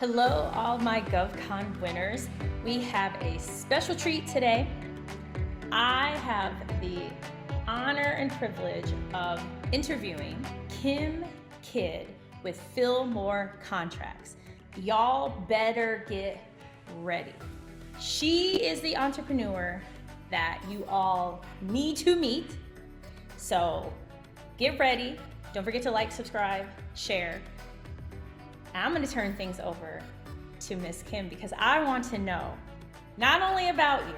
Hello, all my GovCon winners. We have a special treat today. I have the honor and privilege of interviewing Kim Kidd with Fillmore Contracts. Y'all better get ready. She is the entrepreneur that you all need to meet. So get ready. Don't forget to like, subscribe, share. I'm going to turn things over to Miss Kim because I want to know not only about you,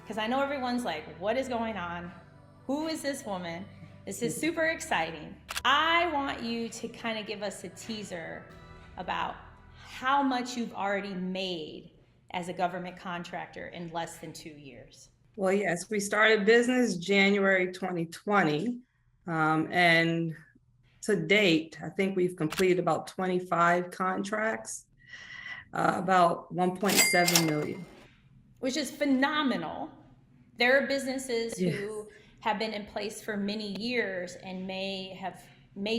because I know everyone's like, what is going on? Who is this woman? This is super exciting. I want you to kind of give us a teaser about how much you've already made as a government contractor in less than 2 years. Well, yes, we started business January 2020, and to date, I think we've completed about 25 contracts, about 1.7 million. Which is phenomenal. There are businesses who have been in place for many years and may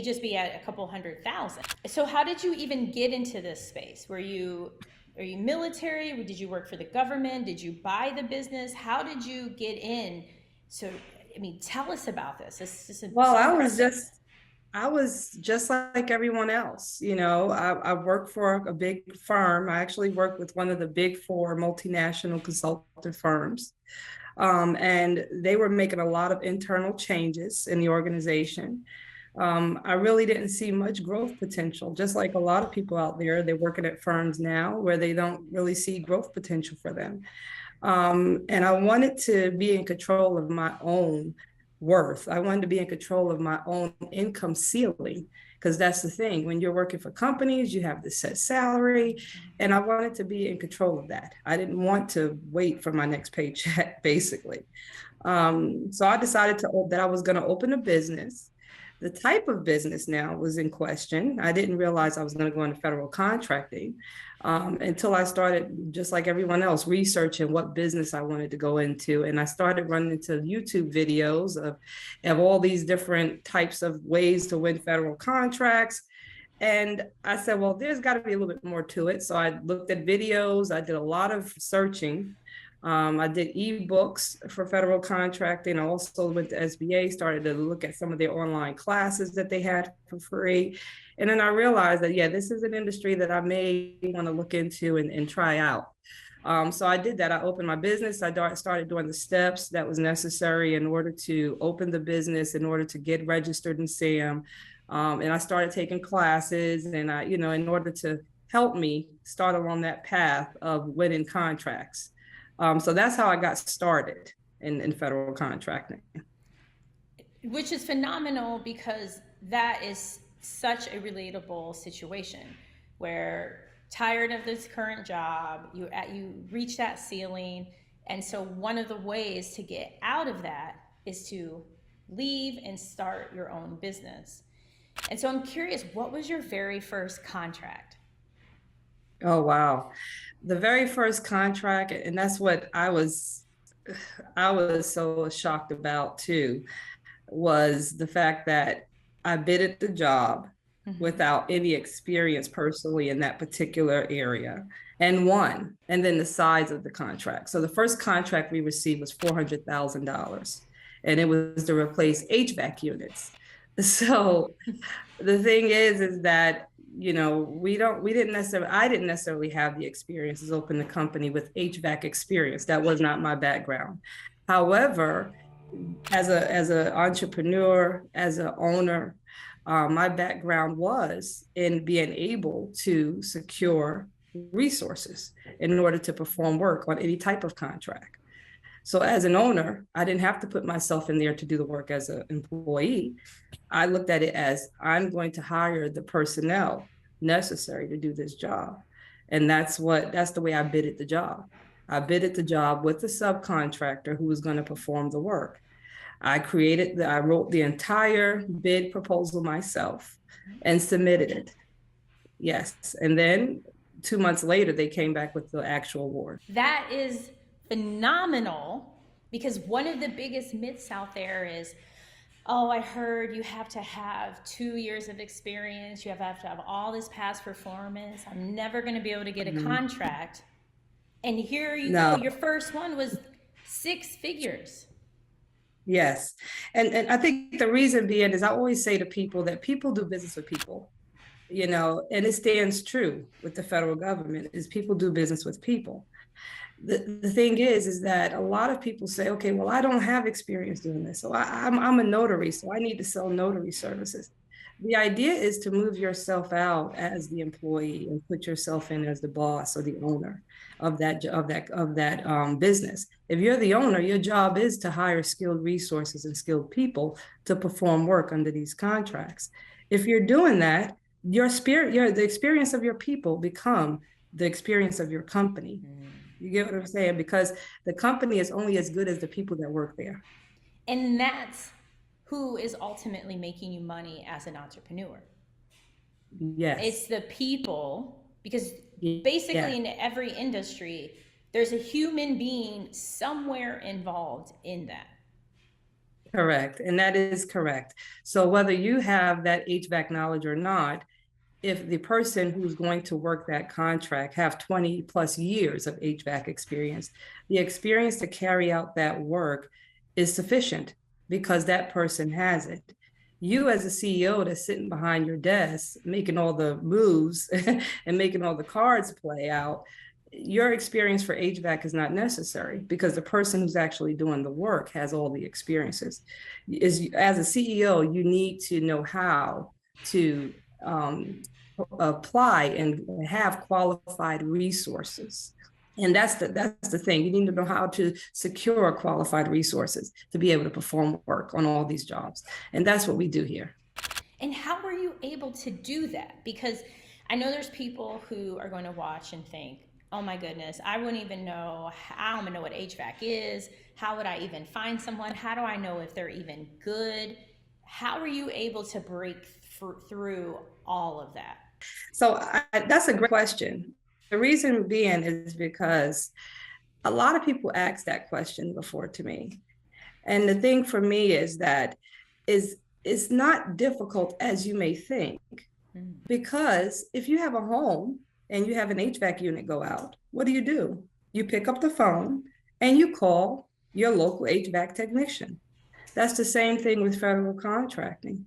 just be at a couple 100,000. So how did you even get into this space? Are you military? Did you work for the government? Did you buy the business? How did you get in? So, tell us about this. I was just like everyone else. I worked for a big firm. I actually worked with one of the big four multinational consultant firms. And they were making a lot of internal changes in the organization. I really didn't see much growth potential, just like a lot of people out there. They're working at firms now where they don't really see growth potential for them. And I wanted to be in control of my own worth. I wanted to be in control of my own income ceiling, because that's the thing. When you're working for companies, you have the set salary, and I wanted to be in control of that. I didn't want to wait for my next paycheck, basically. So I decided that I was going to open a business. The type of business now was in question. I didn't realize I was going to go into federal contracting until I started, just like everyone else, researching what business I wanted to go into. And I started running into YouTube videos of all these different types of ways to win federal contracts. And I said, well, there's got to be a little bit more to it. So I looked at videos. I did a lot of searching. I did ebooks for federal contracting. I also went to SBA, started to look at some of their online classes that they had for free. And then I realized that, this is an industry that I may want to look into and try out. So I did that. I opened my business. I started doing the steps that was necessary in order to open the business, in order to get registered in SAM. And I started taking classes and in order to help me start along that path of winning contracts. So that's how I got started in federal contracting. Which is phenomenal, because that is such a relatable situation where tired of this current job, you reach that ceiling. And so one of the ways to get out of that is to leave and start your own business. And so I'm curious, what was your very first contract? Oh, wow. The very first contract, and that's what I was so shocked about too, was the fact that I bid at the job without any experience personally in that particular area and won. And then the size of the contract. So the first contract we received was $400,000, and it was to replace HVAC units. So the thing is that I didn't necessarily have the experience as open the company with HVAC experience. That was not my background. However, as an entrepreneur, as an owner, my background was in being able to secure resources in order to perform work on any type of contract. So as an owner, I didn't have to put myself in there to do the work as an employee. I looked at it as, I'm going to hire the personnel necessary to do this job. And that's the way I bid at the job. I bid at the job with the subcontractor who was going to perform the work. I wrote the entire bid proposal myself and submitted it. Yes. And then 2 months later, they came back with the actual award. That is phenomenal, because one of the biggest myths out there is Oh, I heard you have to have 2 years of experience. You have to have all this past performance. I'm never going to be able to get a Mhm. contract. And here you go. No, Your first one was 6 figures. yes. And I think the reason being is I always say to people that people do business with people, and it stands true with the federal government is people do business with people. The thing is that a lot of people say, okay, well, I don't have experience doing this. So I'm a notary, so I need to sell notary services. The idea is to move yourself out as the employee and put yourself in as the boss or the owner of that business. If you're the owner, your job is to hire skilled resources and skilled people to perform work under these contracts. If you're doing that, the experience of your people become the experience of your company. You get what I'm saying? Because the company is only as good as the people that work there. And that's who is ultimately making you money as an entrepreneur. It's Yes. the people, because basically Yes. in every industry, there's a human being somewhere involved in that. Correct. And that is correct. So whether you have that HVAC knowledge or not, if the person who's going to work that contract have 20 plus years of HVAC experience, the experience to carry out that work is sufficient because that person has it. You as a CEO that's sitting behind your desk, making all the moves and making all the cards play out, your experience for HVAC is not necessary because the person who's actually doing the work has all the experiences. As a CEO, you need to know how to apply and have qualified resources. And that's the thing. You need to know how to secure qualified resources to be able to perform work on all these jobs. And that's what we do here. And how were you able to do that? Because I know there's people who are going to watch and think, oh my goodness, I wouldn't even know. I don't even know what HVAC is. How would I even find someone? How do I know if they're even good? How were you able to break through all of that? So that's a great question. The reason being is because a lot of people ask that question before to me. And the thing for me is that is it's not difficult as you may think. Because if you have a home and you have an HVAC unit go out, what do? You pick up the phone and you call your local HVAC technician. That's the same thing with federal contracting.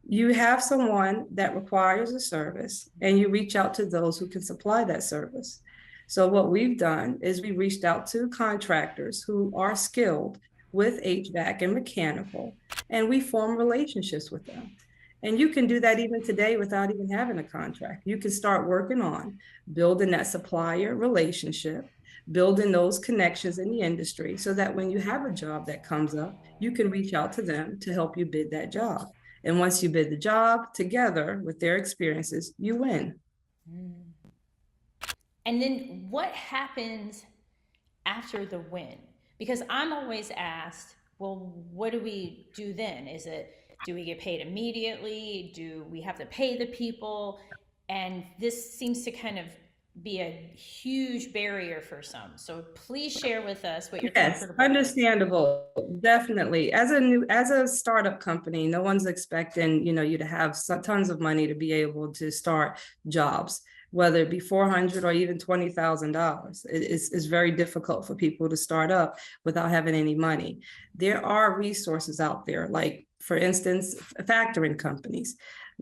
You have someone that requires a service and you reach out to those who can supply that service. So what we've done is we reached out to contractors who are skilled with HVAC and mechanical, and we form relationships with them. And you can do that even today without even having a contract. You can start working on building that supplier relationship, building those connections in the industry so that when you have a job that comes up, you can reach out to them to help you bid that job. And once you bid the job together with their experiences, you win. And then what happens after the win? Because I'm always asked, well, what do we do then? Do we get paid immediately? Do we have to pay the people? And this seems to kind of be a huge barrier for some. So please share with us what you're Yes, comfortable with. understandable. Definitely. As a startup company, no one's expecting, you to have tons of money to be able to start jobs, whether it be 400 or even $20,000. It's very difficult for people to start up without having any money. There are resources out there, like for instance, factoring companies.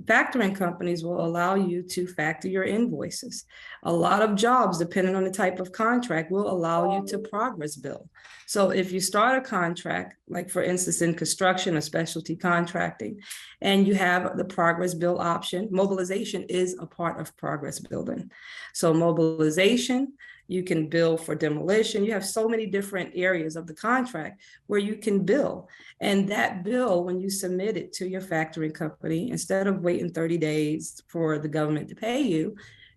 Factoring companies will allow you to factor your invoices. A lot of jobs, depending on the type of contract, will allow you to progress bill. So if you start a contract, like for instance, in construction or specialty contracting, and you have the progress bill option, mobilization is a part of progress building. So mobilization, you can bill for demolition. You have so many different areas of the contract where you can bill. And that bill, when you submit it to your factoring company, instead of waiting 30 days for the government to pay you,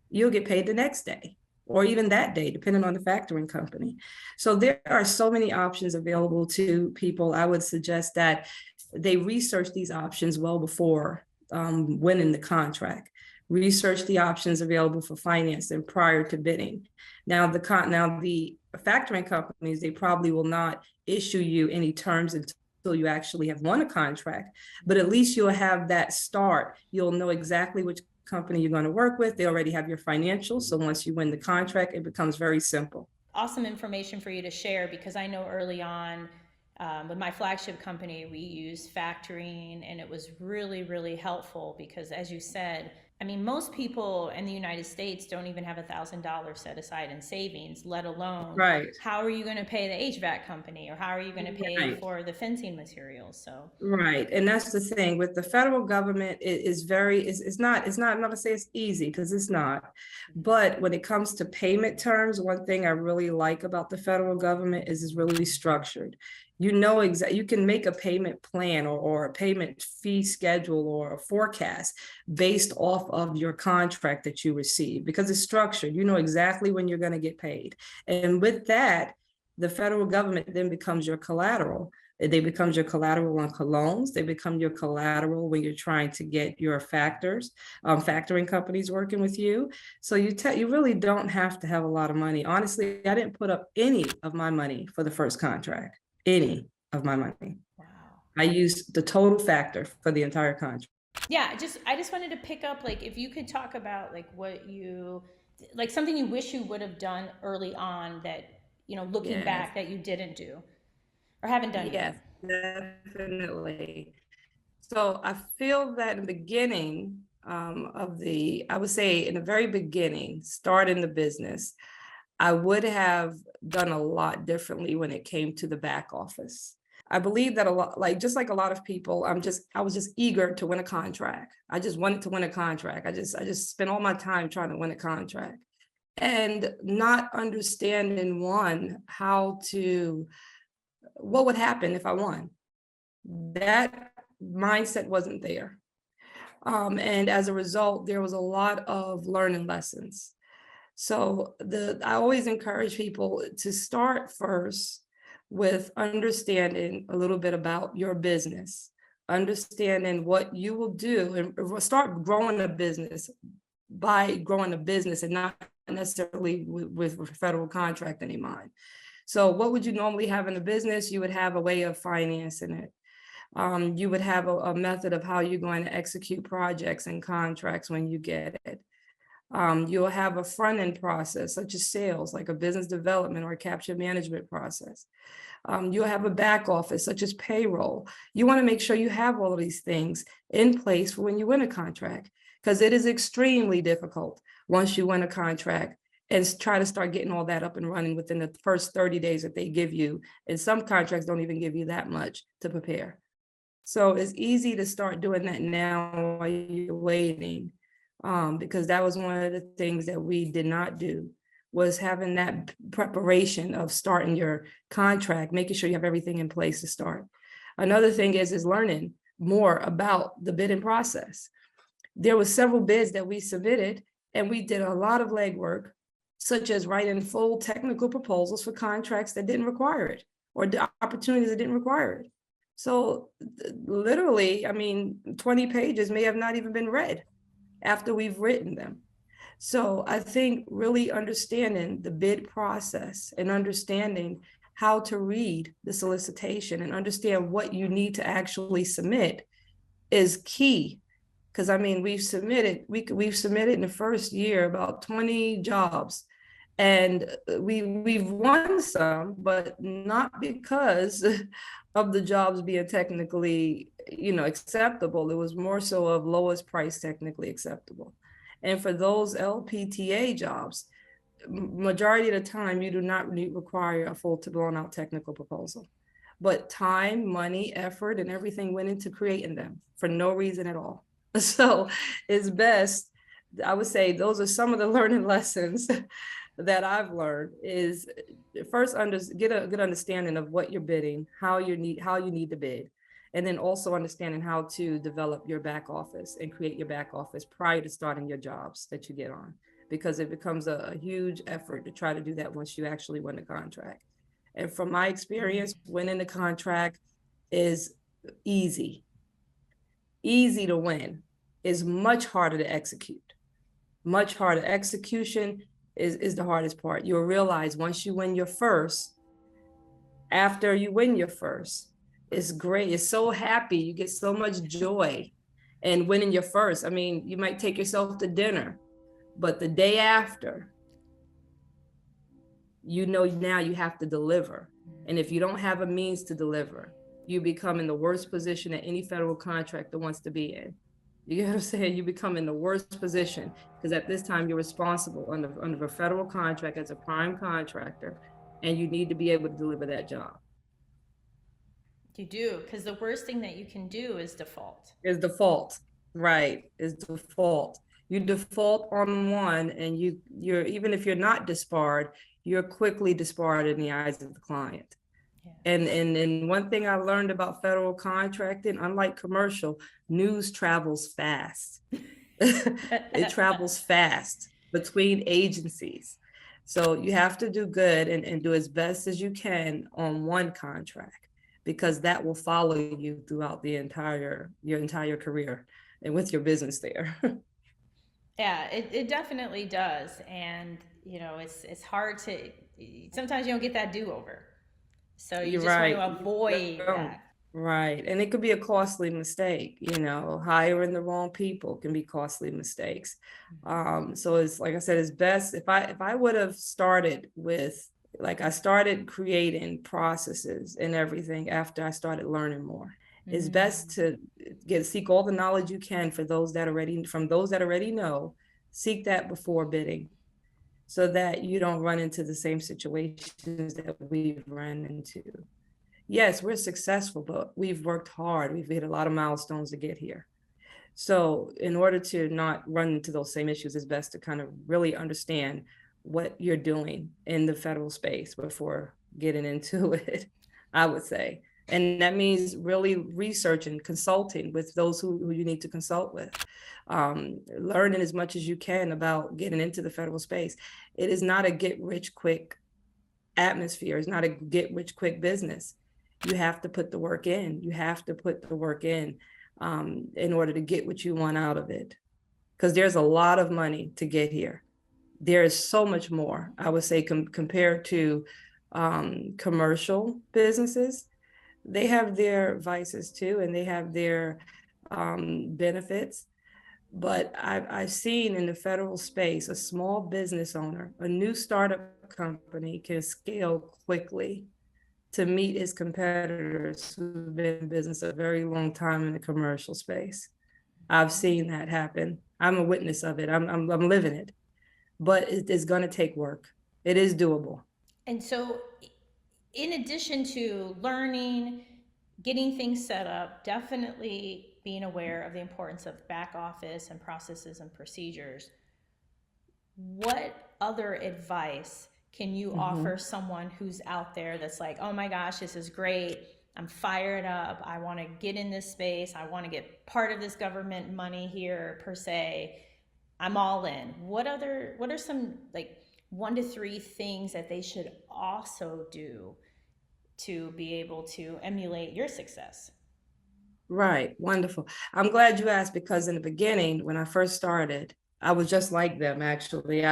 you'll get paid the next day or even that day, depending on the factoring company. So there are so many options available to people. I would suggest that they research these options well before winning the contract. Research the options available for financing prior to bidding. Now the factoring companies, they probably will not issue you any terms and you actually have won a contract, but at least you'll have that start. You'll know exactly which company you're going to work with. They already have your financials. So once you win the contract, it becomes very simple. Awesome information for you to share, because I know early on with my flagship company, we used factoring, and it was really, really helpful because, as you said, I mean, most people in the United States don't even have $1,000 set aside in savings, let alone Right. how are you going to pay the HVAC company, or how are you going to pay Right. for the fencing materials? So, Right. And that's the thing with the federal government, it is very, it's not, I'm not gonna say it's easy because it's not. But when it comes to payment terms, one thing I really like about the federal government is it's really structured. You know exactly, you can make a payment plan or a payment fee schedule or a forecast based off of your contract that you receive because it's structured. You know exactly when you're going to get paid. And with that, the federal government then becomes your collateral. They become your collateral on loans. They become your collateral when you're trying to get your factoring companies working with you. So you really don't have to have a lot of money. Honestly, I didn't put up any of my money for the first contract, any of my money. wow. I used the total factor for the entire contract. Yeah, I just wanted to pick up, like, if you could talk about like what you, like, something you wish you would have done early on that, looking Yes, back, that you didn't do or haven't done yet. yes, definitely. So I feel that in the beginning I would say in the very beginning, starting the business, I would have done a lot differently when it came to the back office. I believe that a lot, like just like a lot of people, I was just eager to win a contract. I just wanted to win a contract. I just spent all my time trying to win a contract and not understanding what would happen if I won. That mindset wasn't there. And as a result, there was a lot of learning lessons. So I always encourage people to start first with understanding a little bit about your business, understanding what you will do, and start growing a business by growing a business and not necessarily with a federal contract in mind. So what would you normally have in a business? You would have a way of financing it. You would have a method of how you're going to execute projects and contracts when you get it. You'll have a front end process, such as sales, like a business development or a capture management process. You'll have a back office, such as payroll. You want to make sure you have all of these things in place for when you win a contract, because it is extremely difficult once you win a contract and try to start getting all that up and running within the first 30 days that they give you. And some contracts don't even give you that much to prepare. So it's easy to start doing that now while you're waiting, because that was one of the things that we did not do, was having that preparation of starting your contract, making sure you have everything in place to start. Another thing is learning more about the bidding process. There were several bids that we submitted, and we did a lot of legwork, such as writing full technical proposals for contracts that didn't require it, or the opportunities that didn't require it. So literally, 20 pages may have not even been read after we've written them. So I think really understanding the bid process and understanding how to read the solicitation and understand what you need to actually submit is key. Because we've submitted in the first year about 20 jobs, and we've won some, but not because of the jobs being technically, acceptable. It was more so of lowest price technically acceptable. And for those LPTA jobs, majority of the time, you do not require a full blown out technical proposal, but time, money, effort, and everything went into creating them for no reason at all. So it's best, I would say those are some of the learning lessons that I've learned, is first get a good understanding of what you're bidding, how you need to bid, and then also understanding how to develop your back office and create your back office prior to starting your jobs that you get on, because it becomes a huge effort to try to do that once you actually win the contract. And from my experience, winning the contract is easy to win, is much harder to execute. Much harder. Execution is the hardest part. You'll realize once you win your first, after you win your first, It's great. It's so happy. You get so much joy and winning your first. I mean, you might take yourself to dinner, but the day after, you know, now you have to deliver. And if you don't have a means to deliver, you become in the worst position that any federal contractor wants to be in. You get what I'm saying? You become in the worst position because at this time you're responsible under a federal contract as a prime contractor, and you need to be able to deliver that job. You do, because the worst thing that you can do is default. Is default, right? Is default. You default on one, and you're even if you're not disbarred, you're quickly disbarred in the eyes of the client. Yeah. And one thing I learned about federal contracting, unlike commercial, news travels fast. It travels fast between agencies. So you have to do good and do as best as you can on one contract, because that will follow you throughout your entire career and with your business there. Yeah, it definitely does. And, you know, it's hard to, sometimes you don't get that do-over. So you You're just want right. to avoid that. Right. And it could be a costly mistake, hiring the wrong people can be costly mistakes. So it's like I said, it's best if I would have started with, like, I started creating processes and everything after I started learning more. It's best to seek all the knowledge you can from those that already know, seek that before bidding, so that you don't run into the same situations that we've run into. Yes, we're successful, but we've worked hard. We've hit a lot of milestones to get here. So in order to not run into those same issues, it's best to kind of really understand what you're doing in the federal space before getting into it, I would say. And that means really researching, consulting with those who you need to consult with, learning as much as you can about getting into the federal space. It is not a get rich quick atmosphere. It's not a get rich quick business. You have to put the work in. You have to put the work in order to get what you want out of it. Because there's a lot of money to get here. There is so much more, I would say, compared to commercial businesses. They have their vices too, and they have their benefits. But I've seen in the federal space, a small business owner, a new startup company can scale quickly to meet its competitors who've been in business a very long time in the commercial space. I've seen that happen. I'm a witness of it. I'm living it. But it is going to take work. It is doable. And so, in addition to learning, getting things set up, definitely being aware of the importance of back office and processes and procedures, what other advice can you offer someone who's out there that's like, oh my gosh, this is great. I'm fired up. I want to get in this space. I want to get part of this government money here, per se. I'm all in. What are some, like, 1 to 3 things that they should also do to be able to emulate your success? Right. Wonderful. I'm glad you asked, because in the beginning, when I first started, I was just like them, actually.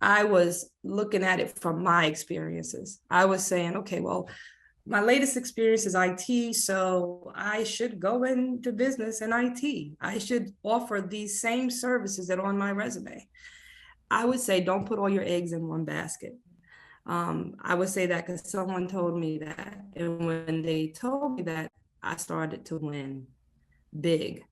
I was looking at it from my experiences. I was saying, okay, well, my latest experience is IT, so I should go into business in IT. I should offer these same services that are on my resume. I would say, don't put all your eggs in one basket. I would say that because someone told me that. And when they told me that, I started to win big.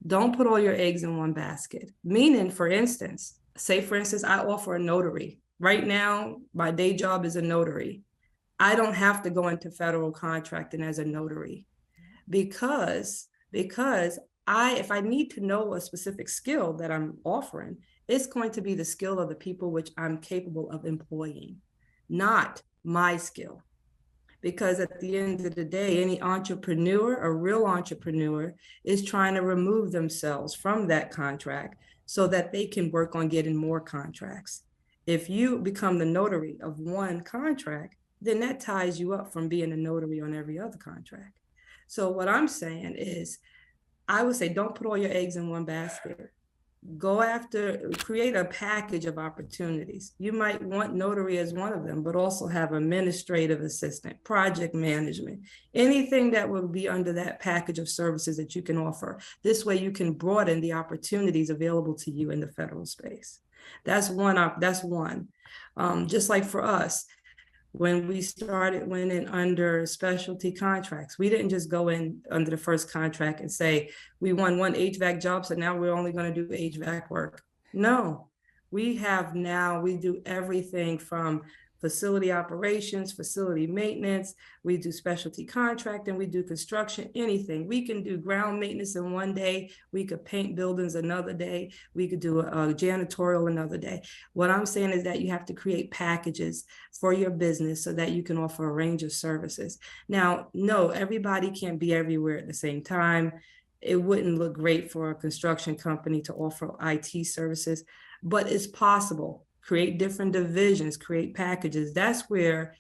Don't put all your eggs in one basket. Meaning, for instance, I offer a notary. Right now, my day job is a notary. I don't have to go into federal contracting as a notary because if I need to know a specific skill that I'm offering, it's going to be the skill of the people which I'm capable of employing, not my skill. Because at the end of the day, any entrepreneur, a real entrepreneur, is trying to remove themselves from that contract so that they can work on getting more contracts. If you become the notary of one contract, then that ties you up from being a notary on every other contract. So what I'm saying is, I would say, don't put all your eggs in one basket. go after, create a package of opportunities. You might want notary as one of them, but also have administrative assistant, project management, anything that will be under that package of services that you can offer. This way you can broaden the opportunities available to you in the federal space. That's one. Just like for us, when we started winning under specialty contracts, we didn't just go in under the first contract and say, we won one HVAC job, so now we're only going to do HVAC work. No, we do everything from facility operations, facility maintenance, we do specialty contracting, we do construction, anything. We can do ground maintenance in one day, we could paint buildings another day, we could do a janitorial another day. What I'm saying is that you have to create packages for your business so that you can offer a range of services. Now, no, everybody can't be everywhere at the same time. It wouldn't look great for a construction company to offer IT services, but it's possible. Create different divisions, create packages. That's where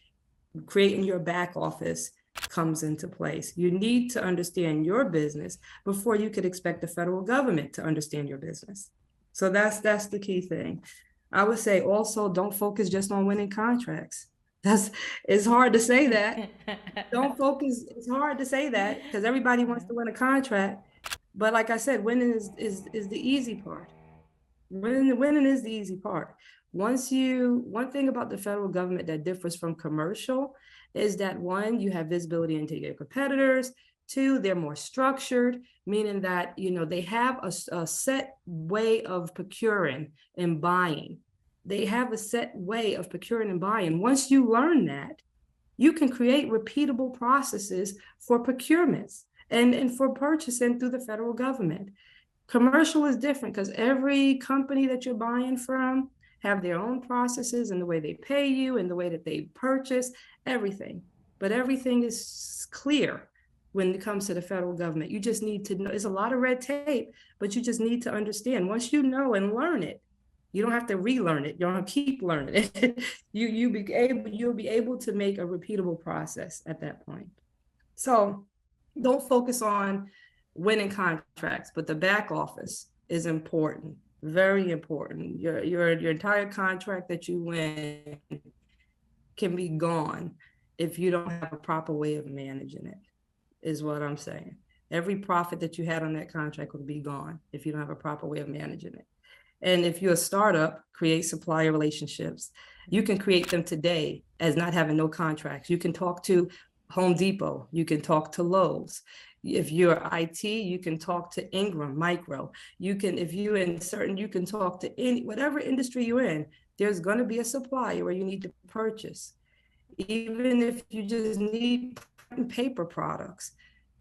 creating your back office comes into place. You need to understand your business before you could expect the federal government to understand your business. So that's the key thing. I would say also don't focus just on winning contracts. It's hard to say that. Don't focus, it's hard to say that because everybody wants to win a contract. But like I said, winning is the easy part. Winning is the easy part. One thing about the federal government that differs from commercial is that one, you have visibility into your competitors. Two, they're more structured, meaning that, they have a set way of procuring and buying. They have a set way of procuring and buying. Once you learn that, you can create repeatable processes for procurements and for purchasing through the federal government. Commercial is different because every company that you're buying from have their own processes and the way they pay you and the way that they purchase everything. But everything is clear when it comes to the federal government. You just need to know. There's a lot of red tape, but you just need to understand. Once you know and learn it, you don't have to relearn it. You don't have to keep learning it. You'll be able to make a repeatable process at that point. So don't focus on winning contracts, but the back office is important, very important. Your entire contract that you win can be gone if you don't have a proper way of managing it, is what I'm saying. Every profit that you had on that contract will be gone if you don't have a proper way of managing it. And if you're a startup, create supplier relationships. You can create them today as not having no contracts. You can talk to Home Depot, you can talk to Lowe's. If you're IT, you can talk to Ingram Micro. You can talk to whatever industry you're in, there's going to be a supplier where you need to purchase. Even if you just need paper products,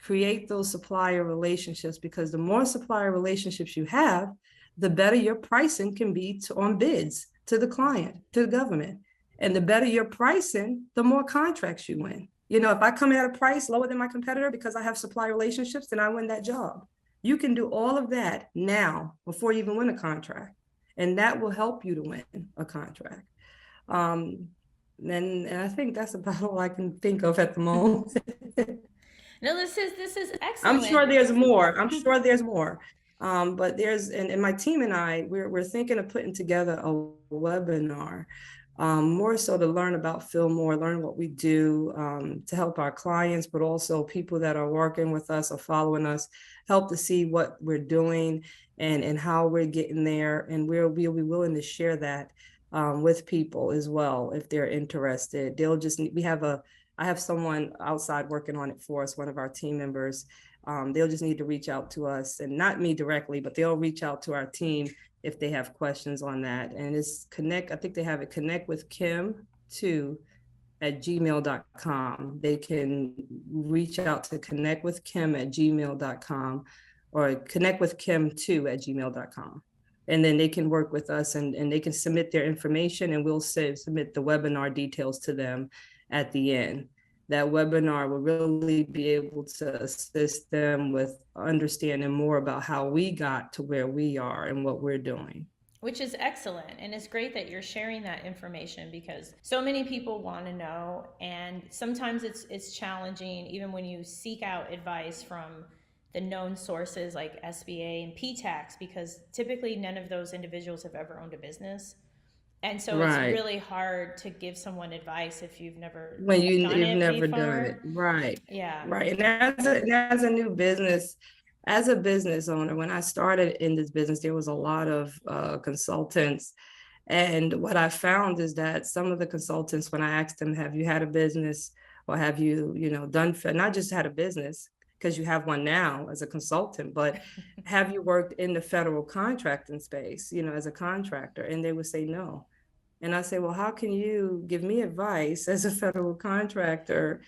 create those supplier relationships, because the more supplier relationships you have, the better your pricing can be on bids to the client, to the government. And the better your pricing, the more contracts you win. If I come at a price lower than my competitor because I have supply relationships, then I win that job. You can do all of that now before you even win a contract. And that will help you to win a contract. And I think that's about all I can think of at the moment. No, this is excellent. I'm sure there's more. But and my team and I, we're thinking of putting together a webinar, more so to learn about Fillmore, learn what we do to help our clients, but also people that are working with us or following us, help to see what we're doing and how we're getting there. And we'll be willing to share that with people as well if they're interested. I have someone outside working on it for us, one of our team members. They'll just need to reach out to us, and not me directly, but they'll reach out to our team if they have questions on that. And it's I think they have it connectwithkim2@gmail.com. They can reach out to connectwithkim@gmail.com or connectwithkim2@gmail.com. And then they can work with us and they can submit their information, and we'll submit the webinar details to them at the end. That webinar will really be able to assist them with understanding more about how we got to where we are and what we're doing. Which is excellent. And it's great that you're sharing that information, because so many people want to know. And sometimes it's challenging, even when you seek out advice from the known sources like SBA and P-tax, because typically none of those individuals have ever owned a business. And so it's Right. really hard to give someone advice if you've never When done you've it never done it. before. Right. Yeah. Right. And as a new business, as a business owner, when I started in this business, there was a lot of consultants. And what I found is that some of the consultants, when I asked them, have you had a business or have you, done, not just had a business, because you have one now as a consultant, but have you worked in the federal contracting space, as a contractor? And they would say no. And I say, well, how can you give me advice as a federal contractor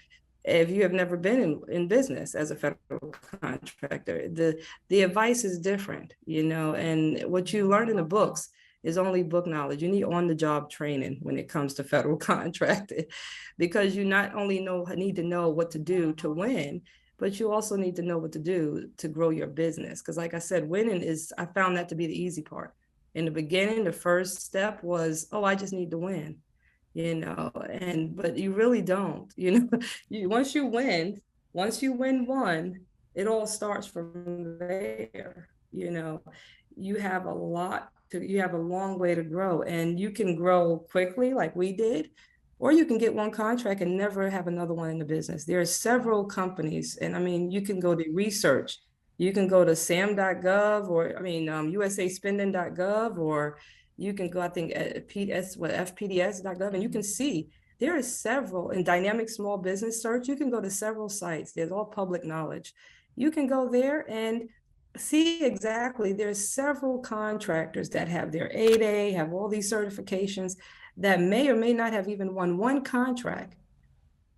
if you have never been in business as a federal contractor? The advice is different, and what you learn in the books is only book knowledge. You need on-the-job training when it comes to federal contracting, because you not only need to know what to do to win, but you also need to know what to do to grow your business. Because like I said, I found that to be the easy part. In the beginning, the first step was, oh, I just need to win, but you really don't, once you win one, it all starts from there. You have a long way to grow, and you can grow quickly like we did, or you can get one contract and never have another one in the business. There are several companies, and I mean, you can go to research. You can go to sam.gov, or usaspending.gov, or you can go, I think, at fpds.gov, and you can see there are several. In dynamic small business search, you can go to several sites. There's all public knowledge. You can go there and see exactly. There's several contractors that have their 8A, have all these certifications, that may or may not have even won one contract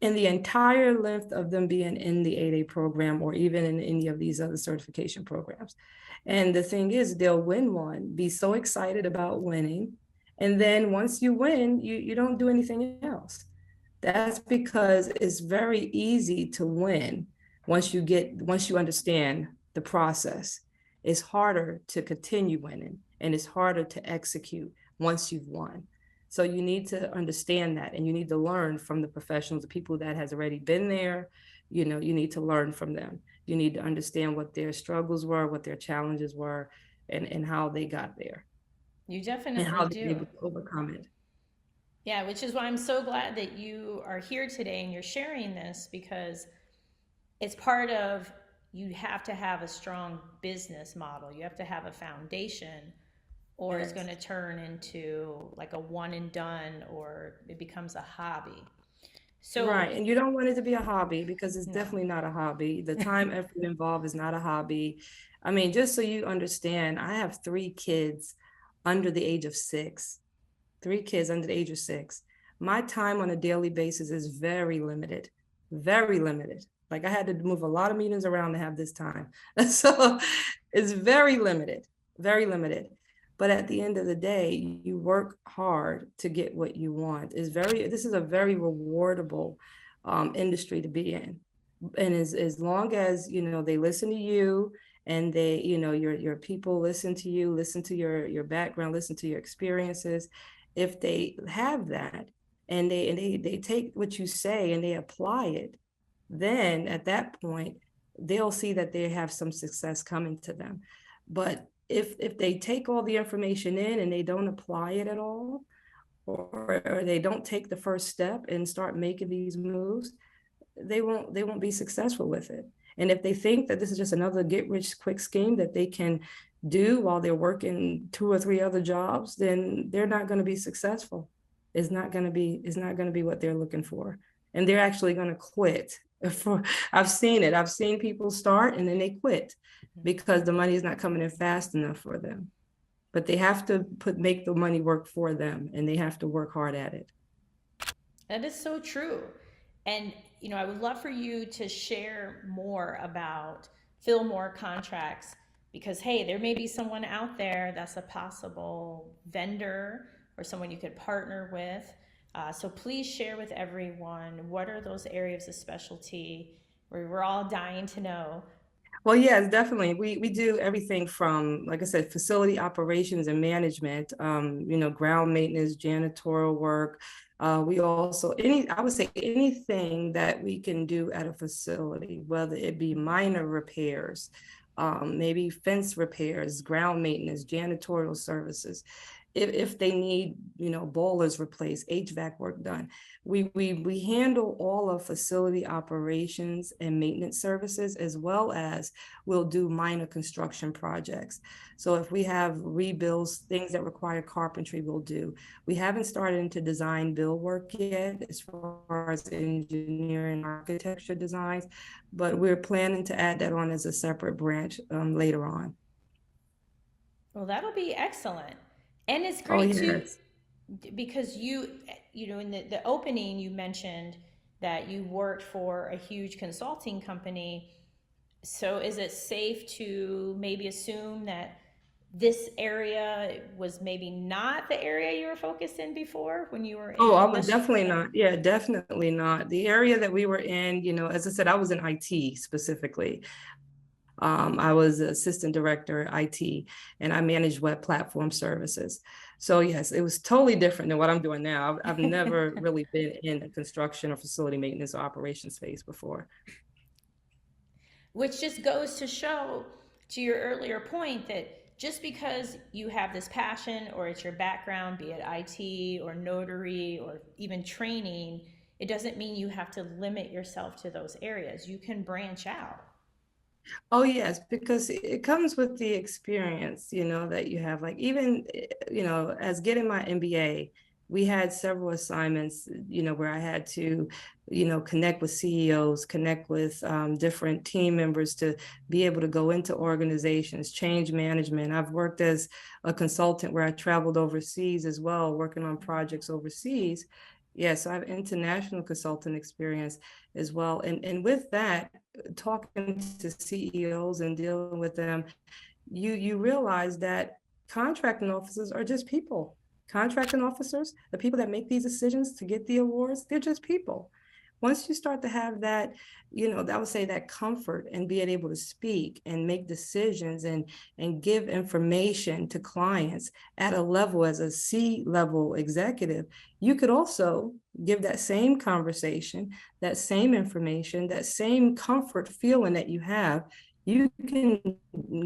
in the entire length of them being in the 8A program, or even in any of these other certification programs. And the thing is, they'll win one, be so excited about winning, and then once you win, you don't do anything else. That's because it's very easy to win once you understand the process. It's harder to continue winning, and it's harder to execute once you've won. So you need to understand that, and you need to learn from the professionals, the people that has already been there. You need to learn from them. You need to understand what their struggles were, what their challenges were, and how they got there, You and definitely how they were do. able to overcome it. Yeah, which is why I'm so glad that you are here today and you're sharing this, because it's part of, you have to have a strong business model. You have to have a foundation, or it's going Yes. to turn into like a one and done, or it becomes a hobby. So, Right. And you don't want it to be a hobby, because it's no. definitely not a hobby. The time effort involved is not a hobby. I mean, just so you understand, I have 3 kids under the age of 6, 3 kids under the age of 6. My time on a daily basis is very limited, very limited. Like, I had to move a lot of meetings around to have this time. So it's very limited, very limited. But at the end of the day, you work hard to get what you want. This is a very rewardable industry to be in. And as long as, they listen to you, and they, your people listen to you, listen to your background, listen to your experiences. If they have that, and they take what you say and they apply it, then at that point, they'll see that they have some success coming to them. But if they take all the information in and they don't apply it at all, or they don't take the first step and start making these moves, they won't be successful with it. And if they think that this is just another get rich quick scheme that they can do while they're working 2 or 3 other jobs, then they're not going to be successful. It's not going to be what they're looking for. And they're actually going to quit. I've seen it. I've seen people start and then they quit because the money is not coming in fast enough for them. But they have to make the money work for them, and they have to work hard at it. That is so true. And, I would love for you to share more about Fillmore Contracts, because, hey, there may be someone out there that's a possible vendor or someone you could partner with. So please share with everyone, what are those areas of specialty where we're all dying to know? Well, yes, definitely. We do everything from, like I said, facility operations and management, ground maintenance, janitorial work. We also I would say anything that we can do at a facility, whether it be minor repairs, maybe fence repairs, ground maintenance, janitorial services. If they need, boilers replaced, HVAC work done, we handle all of facility operations and maintenance services, as well as we'll do minor construction projects. So if we have rebuilds, things that require carpentry, we'll do. We haven't started into design build work yet as far as engineering architecture designs, but we're planning to add that on as a separate branch later on. Well, that'll be excellent. And it's Oh, great too, yes. because in the opening, you mentioned that you worked for a huge consulting company. So is it safe to maybe assume that this area was maybe not the area you were focused in before when you were Oh, in I would industry? definitely not. Yeah, definitely not. The area that we were in, as I said, I was in IT specifically. I was assistant director IT, and I managed web platform services. So yes, it was totally different than what I'm doing now. I've never really been in a construction or facility maintenance or operation space before. Which just goes to show, to your earlier point, that just because you have this passion or it's your background, be it IT or notary or even training, it doesn't mean you have to limit yourself to those areas. You can branch out. Oh yes, because it comes with the experience, that you have. Like even, as getting my MBA, we had several assignments, where I had to, connect with CEOs, connect with different team members to be able to go into organizations, change management. I've worked as a consultant where I traveled overseas as well, working on projects overseas. Yes, I have international consultant experience as well. And with that, talking to CEOs and dealing with them, you realize that contracting officers are just people. Contracting officers, the people that make these decisions to get the awards, they're just people. Once you start to have that, I would say that comfort and being able to speak and make decisions and give information to clients at a level as a C-level executive, you could also give that same conversation, that same information, that same comfort feeling that you have. You can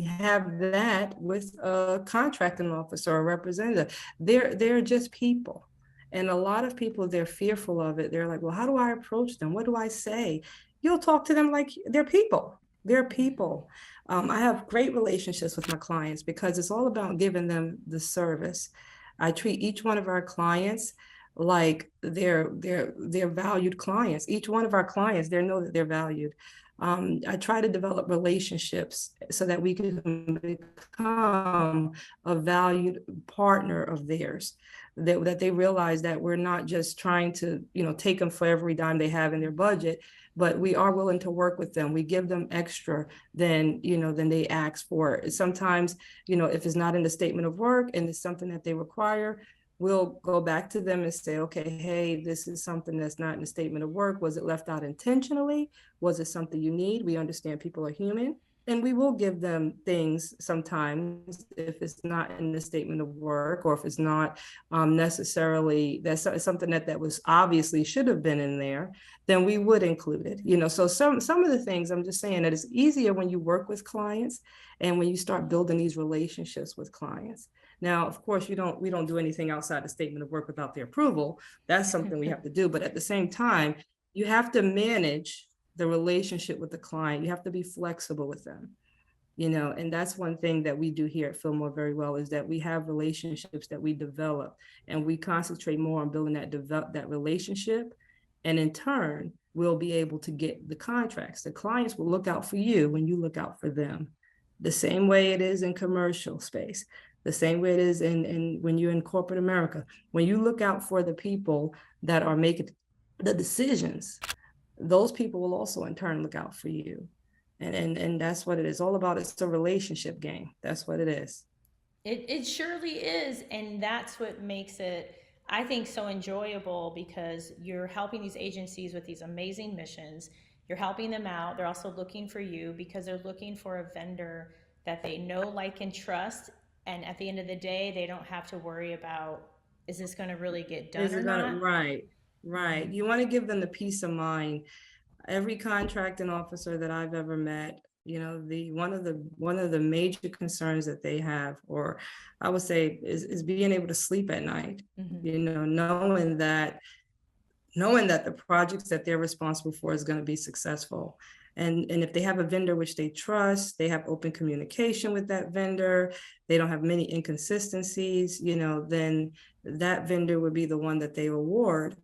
have that with a contracting officer or a representative. They're just people. And a lot of people, they're fearful of it. They're like, well, how do I approach them? What do I say? You'll talk to them like they're people. They're people. I have great relationships with my clients because it's all about giving them the service. I treat each one of our clients like they're valued clients. Each one of our clients, they know that they're valued. I try to develop relationships so that we can become a valued partner of theirs. That they realize that we're not just trying to, take them for every dime they have in their budget, but we are willing to work with them. We give them extra than they ask for. Sometimes, if it's not in the statement of work and it's something that they require, we'll go back to them and say, okay, hey, this is something that's not in the statement of work. Was it left out intentionally? Was it something you need? We understand people are human. And we will give them things sometimes if it's not in the statement of work, or if it's not necessarily that's something that was obviously should have been in there, then we would include it. So some of the things, I'm just saying that it's easier when you work with clients and when you start building these relationships with clients. Now, of course, we don't do anything outside the statement of work without their approval. That's something we have to do. But at the same time, you have to manage the relationship with the client. You have to be flexible with them. And that's one thing that we do here at Fillmore very well, is that we have relationships that we develop, and we concentrate more on building that relationship. And in turn, we'll be able to get the contracts. The clients will look out for you when you look out for them. The same way it is in commercial space, the same way it is in when you're in corporate America. When you look out for the people that are making the decisions, those people will also in turn look out for you. And that's what it is all about. It's a relationship game. That's what it is. It surely is. And that's what makes it, I think, so enjoyable, because you're helping these agencies with these amazing missions. You're helping them out. They're also looking for you because they're looking for a vendor that they know, like, and trust. And at the end of the day, they don't have to worry about, is this going to really get done Is or it gonna, not? right, right. You want to give them the peace of mind. Every contracting officer that I've ever met, the one of the major concerns that they have, or I would say, is being able to sleep at night. Knowing that the projects that they're responsible for is going to be successful. And if they have a vendor which they trust, they have open communication with that vendor, they don't have many inconsistencies, then that vendor would be the one that they award.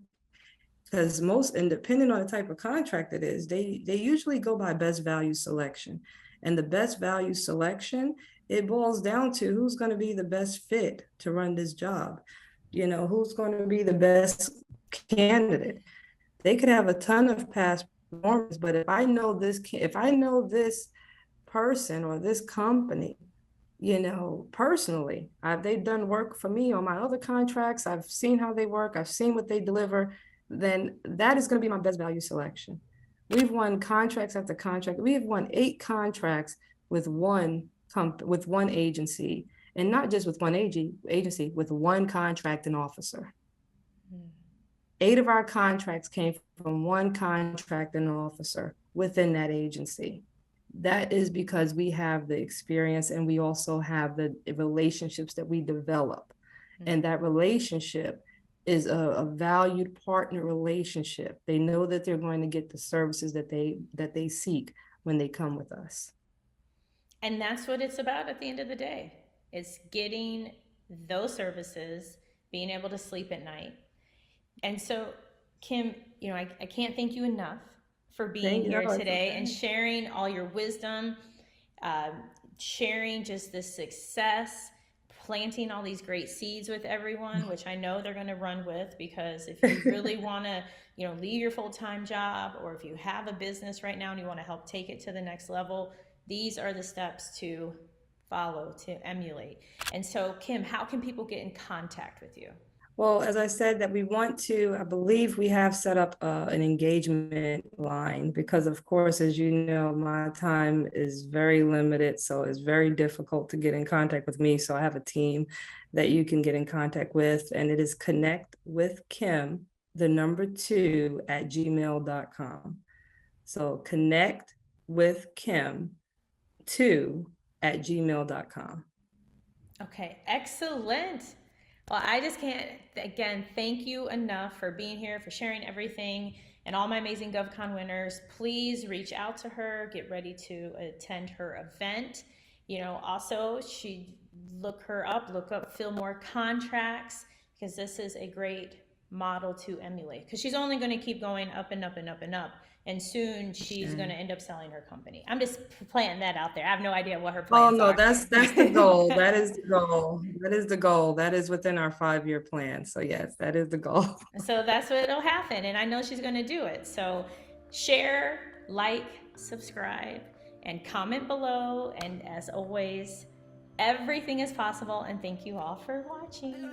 Because most, and depending on the type of contract it is, they usually go by best value selection. And the best value selection, it boils down to who's going to be the best fit to run this job. Who's going to be the best candidate. They could have a ton of past performance, but if I know this person or this company, personally, they've done work for me on my other contracts, I've seen how they work, I've seen what they deliver, then that is going to be my best value selection. We've won contracts after contract. We have won 8 contracts with one agency, and not just with one agency, with one contracting officer. 8 of our contracts came from one contracting officer within that agency. That is because we have the experience, and we also have the relationships that we develop. And that relationship is a valued partner relationship. They know that they're going to get the services that they seek when they come with us. And that's what it's about at the end of the day. It's getting those services, being able to sleep at night. And so, Kim, I can't thank you enough for being here today and sharing all your wisdom, sharing just the success, planting all these great seeds with everyone, which I know they're going to run with, because if you really want to, leave your full-time job, or if you have a business right now and you want to help take it to the next level, these are the steps to follow, to emulate. And so, Kim, how can people get in contact with you? Well, as I said, that I believe we have set up an engagement line, because of course, as you know, my time is very limited. So it's very difficult to get in contact with me. So I have a team that you can get in contact with, and it is connectwithkim2@gmail.com. So connectwithkim2@gmail.com. Okay, excellent. Well, I just can't, again, thank you enough for being here, for sharing everything, and all my amazing GovCon winners. Please reach out to her, get ready to attend her event. Also, look up Fillmore Contracts, because this is a great model to emulate, because she's only going to keep going up and up and up and up. And soon she's going to end up selling her company. I'm just planting that out there. I have no idea what her plans are. Oh, no, that's the goal. That is the goal. That is the goal. That is within our 5-year plan. So yes, that is the goal. So that's what'll happen. And I know she's going to do it. So share, like, subscribe, and comment below. And as always, everything is possible. And thank you all for watching.